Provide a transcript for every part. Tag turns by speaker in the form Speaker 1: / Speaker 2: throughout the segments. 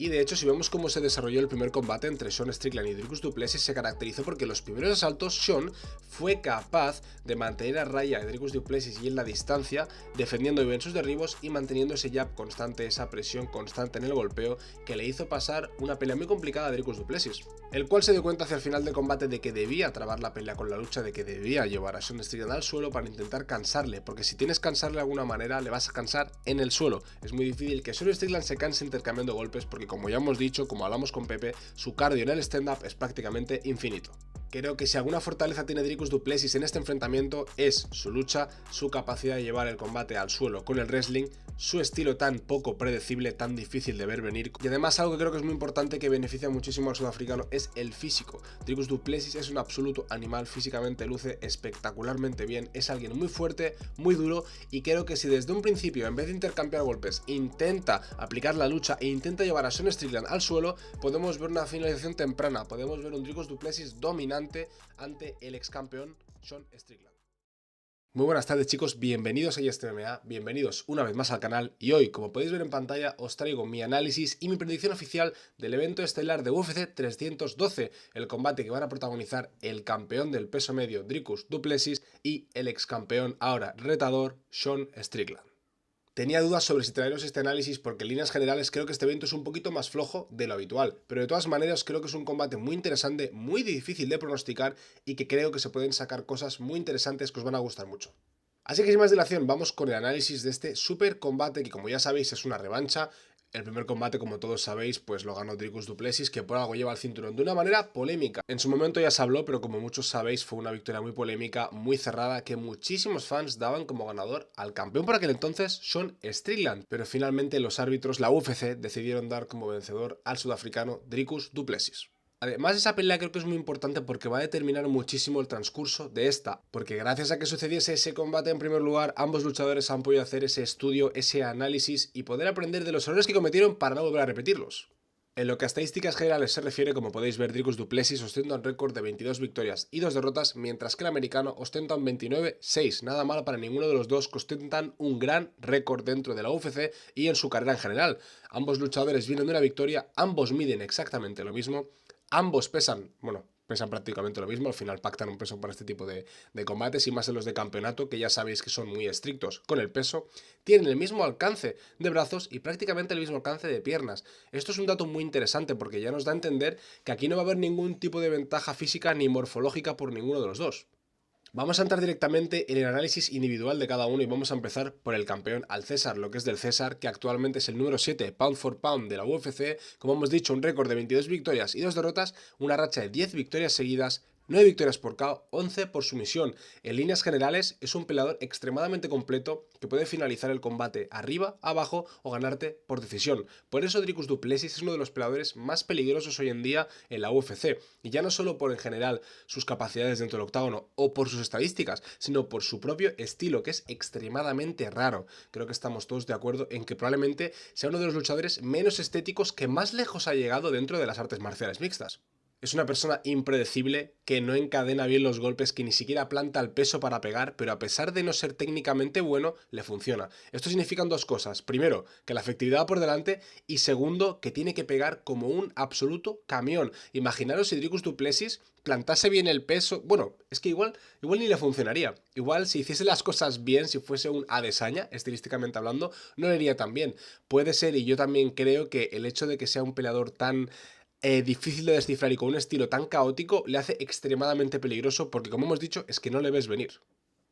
Speaker 1: Y de hecho, si vemos cómo se desarrolló el primer combate entre Sean Strickland y Dricus du Plessis, se caracterizó porque en los primeros asaltos Sean fue capaz de mantener a raya a Dricus du Plessis y en la distancia, defendiendo bien sus derribos y manteniendo ese jab constante, esa presión constante en el golpeo, que le hizo pasar una pelea muy complicada a Dricus du Plessis, el cual se dio cuenta hacia el final del combate de que debía trabar la pelea con la lucha, de que debía llevar a Sean Strickland al suelo para intentar cansarle, porque si tienes que cansarle de alguna manera, le vas a cansar en el suelo. Es muy difícil que Sean Strickland se canse intercambiando golpes, porque como ya hemos dicho, como hablamos con Pepe, su cardio en el stand-up es prácticamente infinito. Creo que si alguna fortaleza tiene Dricus du Plessis en este enfrentamiento es su lucha, su capacidad de llevar el combate al suelo con el wrestling, su estilo tan poco predecible, tan difícil de ver venir, y además algo que creo que es muy importante, que beneficia muchísimo al sudafricano, es el físico. Dricus du Plessis es un absoluto animal, físicamente luce espectacularmente bien, es alguien muy fuerte, muy duro, y creo que si desde un principio, en vez de intercambiar golpes, intenta aplicar la lucha e intenta llevar a Sean Strickland al suelo, podemos ver una finalización temprana, podemos ver un Dricus du Plessis dominante ante el ex campeón Sean Strickland. Muy buenas tardes, chicos, bienvenidos a MMA, bienvenidos una vez más al canal, y hoy, como podéis ver en pantalla, os traigo mi análisis y mi predicción oficial del evento estelar de UFC 312, el combate que van a protagonizar el campeón del peso medio Dricus du Plessis y el ex campeón, ahora retador, Sean Strickland. Tenía dudas sobre si traeros este análisis porque en líneas generales creo que este evento es un poquito más flojo de lo habitual, pero de todas maneras creo que es un combate muy interesante, muy difícil de pronosticar y que creo que se pueden sacar cosas muy interesantes que os van a gustar mucho. Así que sin más dilación, vamos con el análisis de este super combate que, como ya sabéis, es una revancha. El primer combate, como todos sabéis, pues lo ganó Dricus du Plessis, que por algo lleva el cinturón de una manera polémica. En su momento ya se habló, pero como muchos sabéis, fue una victoria muy polémica, muy cerrada, que muchísimos fans daban como ganador al campeón por aquel entonces, Sean Strickland. Pero finalmente los árbitros, la UFC, decidieron dar como vencedor al sudafricano Dricus du Plessis. Además, esa pelea creo que es muy importante porque va a determinar muchísimo el transcurso de esta, porque gracias a que sucediese ese combate en primer lugar, ambos luchadores han podido hacer ese estudio, ese análisis y poder aprender de los errores que cometieron para no volver a repetirlos. En lo que a estadísticas generales se refiere, como podéis ver, Dricus du Plessis ostenta un récord de 22 victorias y 2 derrotas, mientras que el americano ostenta un 29-6, nada mal para ninguno de los dos, que ostentan un gran récord dentro de la UFC y en su carrera en general. Ambos luchadores vienen de una victoria, ambos miden exactamente lo mismo. Ambos pesan prácticamente lo mismo, al final pactan un peso para este tipo de combates, y más en los de campeonato, que ya sabéis que son muy estrictos con el peso. Tienen el mismo alcance de brazos y prácticamente el mismo alcance de piernas. Esto es un dato muy interesante porque ya nos da a entender que aquí no va a haber ningún tipo de ventaja física ni morfológica por ninguno de los dos. Vamos a entrar directamente en el análisis individual de cada uno y vamos a empezar por el campeón, al César, lo que es del César, que actualmente es el número 7 pound for pound de la UFC, como hemos dicho, un récord de 22 victorias y 2 derrotas, una racha de 10 victorias seguidas, 9 victorias por KO, 11 por sumisión. En líneas generales es un peleador extremadamente completo que puede finalizar el combate arriba, abajo o ganarte por decisión. Por eso Dricus du Plessis es uno de los peleadores más peligrosos hoy en día en la UFC, y ya no solo por en general sus capacidades dentro del octágono o por sus estadísticas, sino por su propio estilo, que es extremadamente raro. Creo que estamos todos de acuerdo en que probablemente sea uno de los luchadores menos estéticos que más lejos ha llegado dentro de las artes marciales mixtas. Es una persona impredecible que no encadena bien los golpes, que ni siquiera planta el peso para pegar, pero a pesar de no ser técnicamente bueno, le funciona. Esto significa dos cosas. Primero, que la efectividad va por delante, y segundo, que tiene que pegar como un absoluto camión. Imaginaros si Dricus du Plessis plantase bien el peso. Bueno, es que igual ni le funcionaría. Igual si hiciese las cosas bien, si fuese un Adesanya, estilísticamente hablando, no le iría tan bien. Puede ser, y yo también creo que el hecho de que sea un peleador tan difícil de descifrar y con un estilo tan caótico le hace extremadamente peligroso, porque como hemos dicho, es que no le ves venir.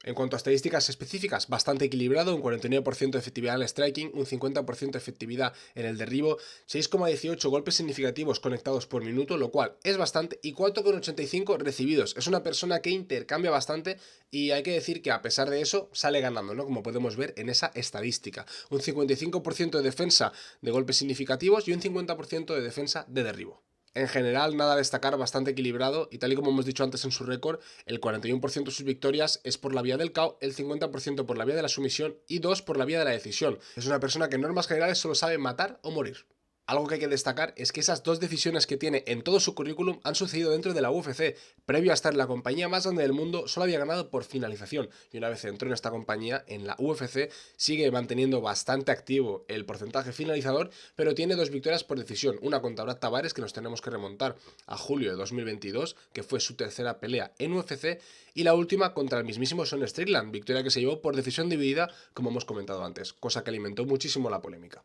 Speaker 1: En cuanto a estadísticas específicas, bastante equilibrado, un 49% de efectividad en el striking, un 50% de efectividad en el derribo, 6,18 golpes significativos conectados por minuto, lo cual es bastante, y 4,85 recibidos. Es una persona que intercambia bastante, y hay que decir que a pesar de eso sale ganando, ¿no? Como podemos ver en esa estadística. Un 55% de defensa de golpes significativos y un 50% de defensa de derribo. En general, nada a destacar, bastante equilibrado, y tal y como hemos dicho antes en su récord, el 41% de sus victorias es por la vía del KO, el 50% por la vía de la sumisión y 2 por la vía de la decisión. Es una persona que en normas generales solo sabe matar o morir. Algo que hay que destacar es que esas dos decisiones que tiene en todo su currículum han sucedido dentro de la UFC. Previo a estar en la compañía más grande del mundo, solo había ganado por finalización. Y una vez entró en esta compañía, en la UFC, sigue manteniendo bastante activo el porcentaje finalizador, pero tiene 2 victorias por decisión. Una contra Brad Tavares, que nos tenemos que remontar a julio de 2022, que fue su tercera pelea en UFC, y la última contra el mismísimo Sean Strickland, victoria que se llevó por decisión dividida, como hemos comentado antes, cosa que alimentó muchísimo la polémica.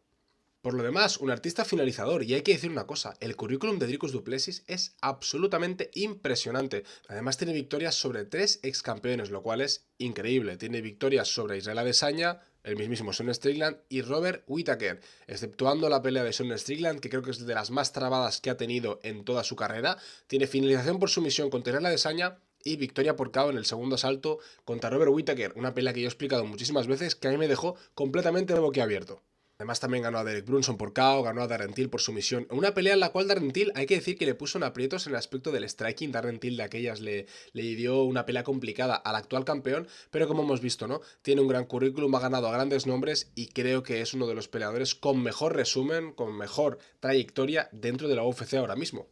Speaker 1: Por lo demás, un artista finalizador, y hay que decir una cosa, el currículum de Dricus du Plessis es absolutamente impresionante. Además tiene victorias sobre 3 ex campeones, lo cual es increíble. Tiene victorias sobre Israel Adesanya, el mismísimo Sean Strickland y Robert Whittaker, exceptuando la pelea de Sean Strickland, que creo que es de las más trabadas que ha tenido en toda su carrera. Tiene finalización por sumisión contra Israel Adesanya y victoria por KO en el segundo asalto contra Robert Whittaker, una pelea que yo he explicado muchísimas veces que a mí me dejó completamente boquiabierto. Además también ganó a Derek Brunson por KO, ganó a Darren Till por sumisión. Una pelea en la cual Darren Till, hay que decir que le puso en aprietos en el aspecto del striking. Darren Till de aquellas le dio una pelea complicada al actual campeón, pero como hemos visto, ¿no? Tiene un gran currículum, ha ganado a grandes nombres y creo que es uno de los peleadores con mejor resumen, con mejor trayectoria dentro de la UFC ahora mismo.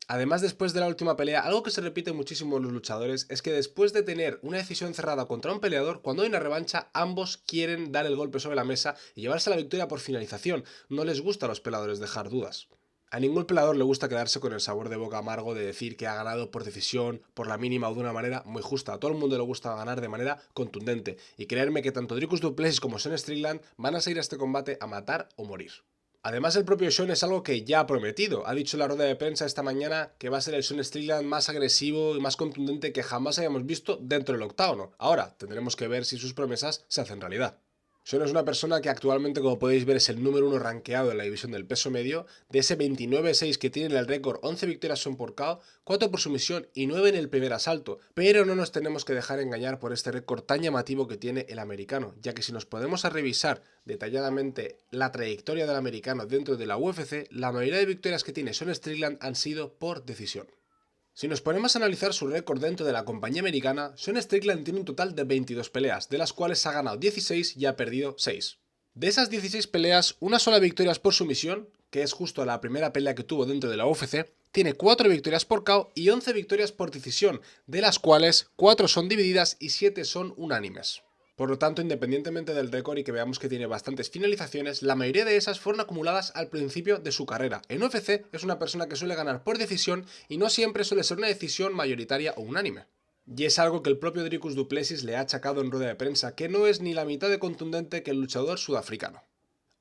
Speaker 1: Además, después de la última pelea, algo que se repite muchísimo en los luchadores es que después de tener una decisión cerrada contra un peleador, cuando hay una revancha, ambos quieren dar el golpe sobre la mesa y llevarse la victoria por finalización. No les gusta a los peleadores dejar dudas. A ningún peleador le gusta quedarse con el sabor de boca amargo de decir que ha ganado por decisión, por la mínima o de una manera muy justa. A todo el mundo le gusta ganar de manera contundente. Y creerme que tanto Dricus du Plessis como Sean Strickland van a salir a este combate a matar o morir. Además, el propio Sean es algo que ya ha prometido. Ha dicho en la rueda de prensa esta mañana que va a ser el Sean Strickland más agresivo y más contundente que jamás hayamos visto dentro del octágono. Ahora, tendremos que ver si sus promesas se hacen realidad. Sean es una persona que actualmente, como podéis ver, es el número 1 rankeado en la división del peso medio. De ese 29-6 que tiene en el récord, 11 victorias son por KO, 4 por sumisión y 9 en el primer asalto. Pero no nos tenemos que dejar engañar por este récord tan llamativo que tiene el americano, ya que si nos podemos revisar detalladamente la trayectoria del americano dentro de la UFC, la mayoría de victorias que tiene Sean Strickland han sido por decisión. Si nos ponemos a analizar su récord dentro de la compañía americana, Sean Strickland tiene un total de 22 peleas, de las cuales ha ganado 16 y ha perdido 6. De esas 16 peleas, una sola victoria es por sumisión, que es justo la primera pelea que tuvo dentro de la UFC, tiene 4 victorias por KO y 11 victorias por decisión, de las cuales 4 son divididas y 7 son unánimes. Por lo tanto, independientemente del récord y que veamos que tiene bastantes finalizaciones, la mayoría de esas fueron acumuladas al principio de su carrera. En UFC es una persona que suele ganar por decisión y no siempre suele ser una decisión mayoritaria o unánime. Y es algo que el propio Dricus du Plessis le ha achacado en rueda de prensa, que no es ni la mitad de contundente que el luchador sudafricano.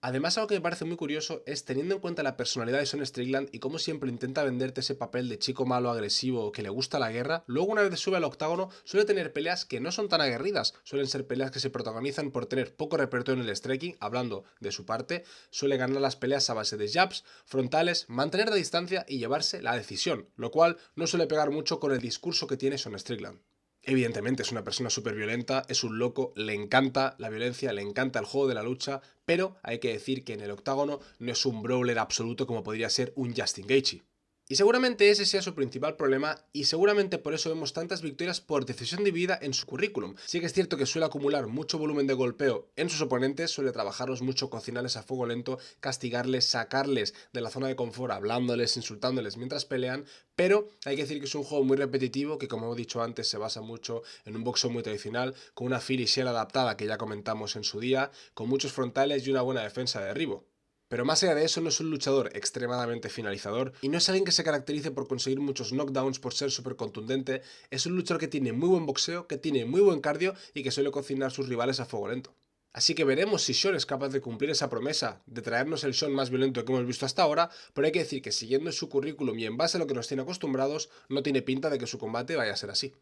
Speaker 1: Además, algo que me parece muy curioso es, teniendo en cuenta la personalidad de Sean Strickland y cómo siempre intenta venderte ese papel de chico malo, agresivo, que le gusta la guerra, luego una vez sube al octágono suele tener peleas que no son tan aguerridas, suelen ser peleas que se protagonizan por tener poco repertorio en el striking, hablando de su parte, suele ganar las peleas a base de jabs, frontales, mantener la distancia y llevarse la decisión, lo cual no suele pegar mucho con el discurso que tiene Sean Strickland. Evidentemente es una persona súper violenta, es un loco, le encanta la violencia, le encanta el juego de la lucha, pero hay que decir que en el octágono no es un brawler absoluto como podría ser un Justin Gaethje. Y seguramente ese sea su principal problema y seguramente por eso vemos tantas victorias por decisión dividida en su currículum. Sí que es cierto que suele acumular mucho volumen de golpeo en sus oponentes, suele trabajarlos mucho, cocinarles a fuego lento, castigarles, sacarles de la zona de confort, hablándoles, insultándoles mientras pelean, pero hay que decir que es un juego muy repetitivo que, como he dicho antes, se basa mucho en un boxeo muy tradicional, con una Philly shell adaptada que ya comentamos en su día, con muchos frontales y una buena defensa de derribo. Pero más allá de eso, no es un luchador extremadamente finalizador y no es alguien que se caracterice por conseguir muchos knockdowns, por ser súper contundente. Es un luchador que tiene muy buen boxeo, que tiene muy buen cardio y que suele cocinar a sus rivales a fuego lento. Así que veremos si Sean es capaz de cumplir esa promesa de traernos el Sean más violento que hemos visto hasta ahora, pero hay que decir que siguiendo su currículum y en base a lo que nos tiene acostumbrados, no tiene pinta de que su combate vaya a ser así.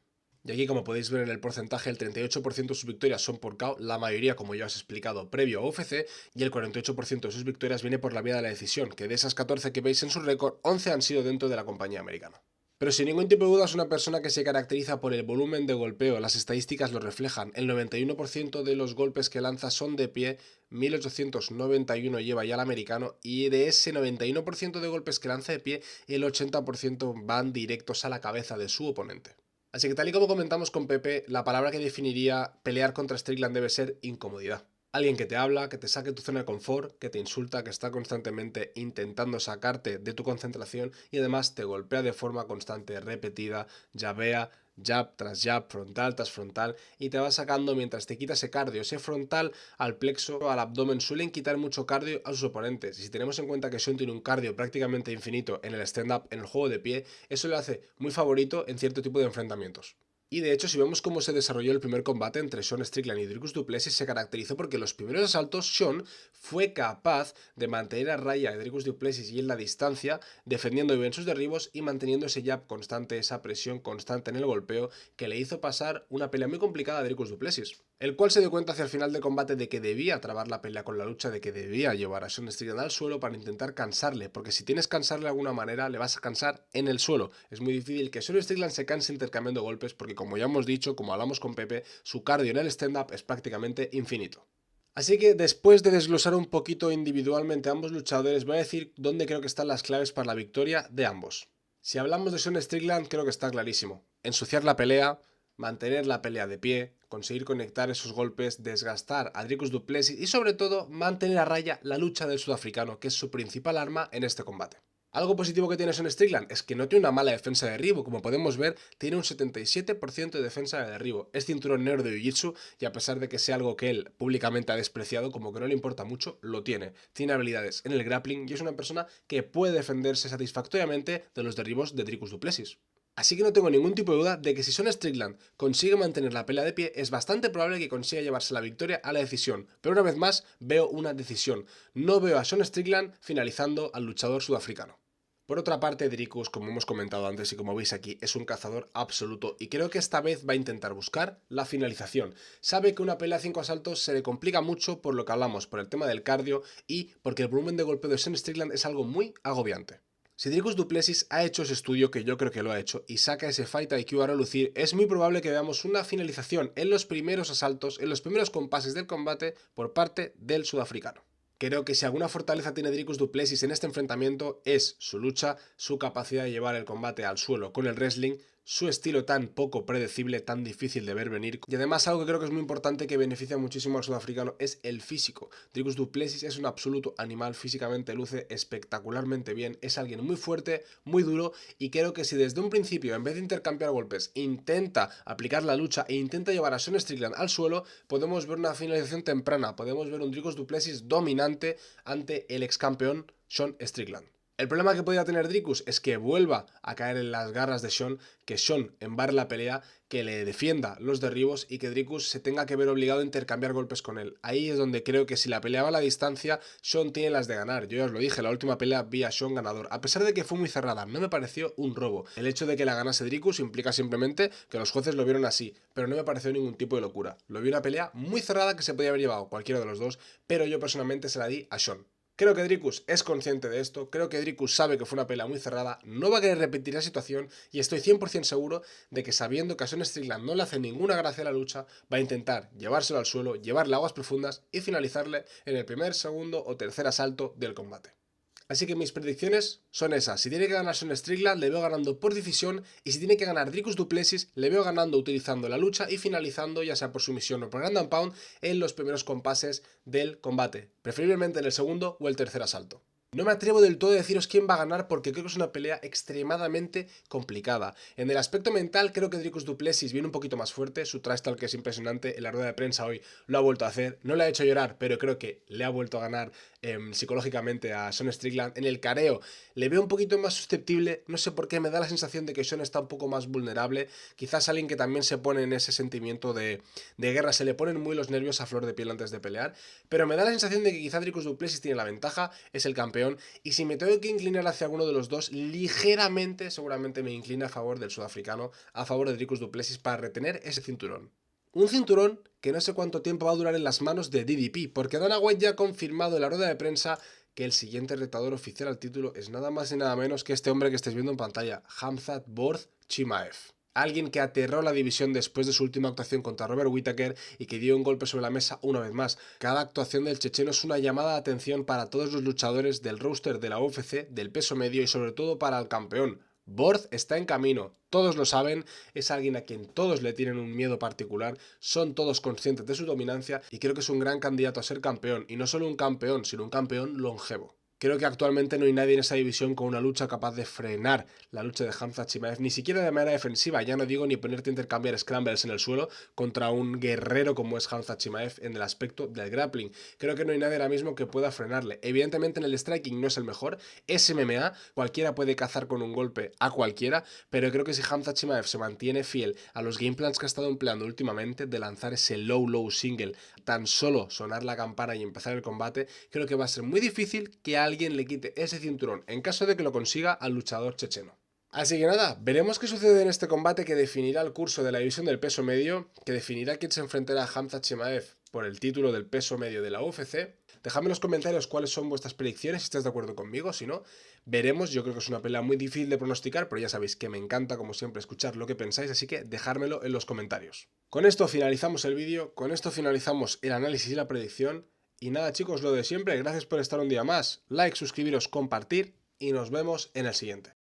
Speaker 1: Y aquí, como podéis ver en el porcentaje, el 38% de sus victorias son por KO, la mayoría, como ya os he explicado, previo a UFC, y el 48% de sus victorias viene por la vía de la decisión, que de esas 14 que veis en su récord, 11 han sido dentro de la compañía americana. Pero sin ningún tipo de duda es una persona que se caracteriza por el volumen de golpeo, las estadísticas lo reflejan, el 91% de los golpes que lanza son de pie, 1891 lleva ya el americano y de ese 91% de golpes que lanza de pie, el 80% van directos a la cabeza de su oponente. Así que tal y como comentamos con Pepe, la palabra que definiría pelear contra Strickland debe ser incomodidad. Alguien que te habla, que te saque tu zona de confort, que te insulta, que está constantemente intentando sacarte de tu concentración y además te golpea de forma constante, repetida, llavea, jab tras jab, frontal tras frontal y te va sacando mientras te quita ese cardio, ese frontal al plexo, al abdomen. Suelen quitar mucho cardio a sus oponentes y si tenemos en cuenta que Sean tiene un cardio prácticamente infinito en el stand-up, en el juego de pie, eso le hace muy favorito en cierto tipo de enfrentamientos. Y de hecho, si vemos cómo se desarrolló el primer combate entre Sean Strickland y Dricus du Plessis, se caracterizó porque en los primeros asaltos Sean fue capaz de mantener a raya a Dricus du Plessis y en la distancia, defendiendo bien sus derribos y manteniendo ese jab constante, esa presión constante en el golpeo, que le hizo pasar una pelea muy complicada a Dricus du Plessis, el cual se dio cuenta hacia el final del combate de que debía trabar la pelea con la lucha, de que debía llevar a Sean Strickland al suelo para intentar cansarle, porque si tienes que cansarle de alguna manera, le vas a cansar en el suelo. Es muy difícil que Sean Strickland se canse intercambiando golpes, porque como ya hemos dicho, como hablamos con Pepe, su cardio en el stand-up es prácticamente infinito. Así que después de desglosar un poquito individualmente a ambos luchadores, voy a decir dónde creo que están las claves para la victoria de ambos. Si hablamos de Sean Strickland, creo que está clarísimo. Ensuciar la pelea, mantener la pelea de pie, conseguir conectar esos golpes, desgastar a Dricus du Plessis y sobre todo mantener a raya la lucha del sudafricano, que es su principal arma en este combate. Algo positivo que tiene Sean Strickland es que no tiene una mala defensa de derribo, como podemos ver, tiene un 77% de defensa de derribo. Es cinturón negro de Jiu-Jitsu y a pesar de que sea algo que él públicamente ha despreciado, como que no le importa mucho, lo tiene. Tiene habilidades en el grappling y es una persona que puede defenderse satisfactoriamente de los derribos de Dricus du Plessis. Así que no tengo ningún tipo de duda de que si Sean Strickland consigue mantener la pelea de pie, es bastante probable que consiga llevarse la victoria a la decisión. Pero una vez más, veo una decisión. No veo a Sean Strickland finalizando al luchador sudafricano. Por otra parte, Dricus, como hemos comentado antes y como veis aquí, es un cazador absoluto y creo que esta vez va a intentar buscar la finalización. Sabe que una pelea a 5 asaltos se le complica mucho por lo que hablamos, por el tema del cardio y porque el volumen de golpeo de Sean Strickland es algo muy agobiante. Si Dricus du Plessis ha hecho ese estudio, que yo creo que lo ha hecho, y saca ese Fight IQ a relucir, es muy probable que veamos una finalización en los primeros asaltos, en los primeros compases del combate por parte del sudafricano. Creo que si alguna fortaleza tiene Dricus du Plessis en este enfrentamiento es su lucha, su capacidad de llevar el combate al suelo con el wrestling, su estilo tan poco predecible, tan difícil de ver venir. Y además algo que creo que es muy importante que beneficia muchísimo al sudafricano es el físico. Dricus du Plessis es un absoluto animal, físicamente luce espectacularmente bien, es alguien muy fuerte, muy duro y creo que si desde un principio en vez de intercambiar golpes intenta aplicar la lucha e intenta llevar a Sean Strickland al suelo, podemos ver una finalización temprana, podemos ver un Dricus du Plessis dominante ante el ex campeón Sean Strickland. El problema que podría tener Dricus es que vuelva a caer en las garras de Sean, que Sean embarre la pelea, que le defienda los derribos y que Dricus se tenga que ver obligado a intercambiar golpes con él. Ahí es donde creo que si la pelea va a la distancia, Sean tiene las de ganar. Yo ya os lo dije, la última pelea vi a Sean ganador, a pesar de que fue muy cerrada, no me pareció un robo. El hecho de que la ganase Dricus implica simplemente que los jueces lo vieron así, pero no me pareció ningún tipo de locura. Lo vi una pelea muy cerrada que se podía haber llevado cualquiera de los dos, pero yo personalmente se la di a Sean. Creo que Dricus es consciente de esto, creo que Dricus sabe que fue una pelea muy cerrada, no va a querer repetir la situación y estoy 100% seguro de que sabiendo que a Sean Strickland no le hace ninguna gracia a la lucha, va a intentar llevárselo al suelo, llevarle aguas profundas y finalizarle en el primer, segundo o tercer asalto del combate. Así que mis predicciones son esas. Si tiene que ganar Sean Strickland, le veo ganando por decisión. Y si tiene que ganar Dricus du Plessis, le veo ganando utilizando la lucha y finalizando, ya sea por sumisión o por ground and pound, en los primeros compases del combate. Preferiblemente en el segundo o el tercer asalto. No me atrevo del todo a deciros quién va a ganar porque creo que es una pelea extremadamente complicada. En el aspecto mental creo que Dricus du Plessis viene un poquito más fuerte, su trash talk es impresionante, en la rueda de prensa hoy lo ha vuelto a hacer, no le ha hecho llorar, pero creo que le ha vuelto a ganar psicológicamente a Sean Strickland. En el careo le veo un poquito más susceptible, no sé por qué, me da la sensación de que Sean está un poco más vulnerable, quizás alguien que también se pone en ese sentimiento de guerra, se le ponen muy los nervios a flor de piel antes de pelear, pero me da la sensación de que quizá Dricus du Plessis tiene la ventaja, es el campeón, y si me tengo que inclinar hacia alguno de los dos, ligeramente seguramente me inclina a favor del sudafricano, a favor de Dricus du Plessis para retener ese cinturón. Un cinturón que no sé cuánto tiempo va a durar en las manos de DDP, porque Dana White ya ha confirmado en la rueda de prensa que el siguiente retador oficial al título es nada más y nada menos que este hombre que estáis viendo en pantalla, Khamzat Ward Chimaev. Alguien que aterró la división después de su última actuación contra Robert Whittaker y que dio un golpe sobre la mesa una vez más. Cada actuación del checheno es una llamada de atención para todos los luchadores del roster de la UFC, del peso medio y sobre todo para el campeón Borz está en camino, todos lo saben, es alguien a quien todos le tienen un miedo particular, son todos conscientes de su dominancia y creo que es un gran candidato a ser campeón, y no solo un campeón, sino un campeón longevo. Creo que actualmente no hay nadie en esa división con una lucha capaz de frenar la lucha de Khamzat Chimaev, ni siquiera de manera defensiva, ya no digo ni ponerte a intercambiar scrambles en el suelo contra un guerrero como es Khamzat Chimaev en el aspecto del grappling. Creo que no hay nadie ahora mismo que pueda frenarle. Evidentemente en el striking no es el mejor, es MMA, cualquiera puede cazar con un golpe a cualquiera, pero creo que si Khamzat Chimaev se mantiene fiel a los game plans que ha estado empleando últimamente de lanzar ese low single, tan solo sonar la campana y empezar el combate, creo que va a ser muy difícil que alguien le quite ese cinturón, en caso de que lo consiga al luchador checheno. Así que nada, veremos qué sucede en este combate que definirá el curso de la división del peso medio, que definirá quién se enfrentará a Khamzat Chimaev por el título del peso medio de la UFC. Dejadme en los comentarios cuáles son vuestras predicciones, si estáis de acuerdo conmigo, si no, veremos. Yo creo que es una pelea muy difícil de pronosticar, pero ya sabéis que me encanta, como siempre, escuchar lo que pensáis, así que dejármelo en los comentarios. Con esto finalizamos el vídeo, con esto finalizamos el análisis y la predicción. Y nada chicos, lo de siempre, gracias por estar un día más, like, suscribiros, compartir y nos vemos en el siguiente.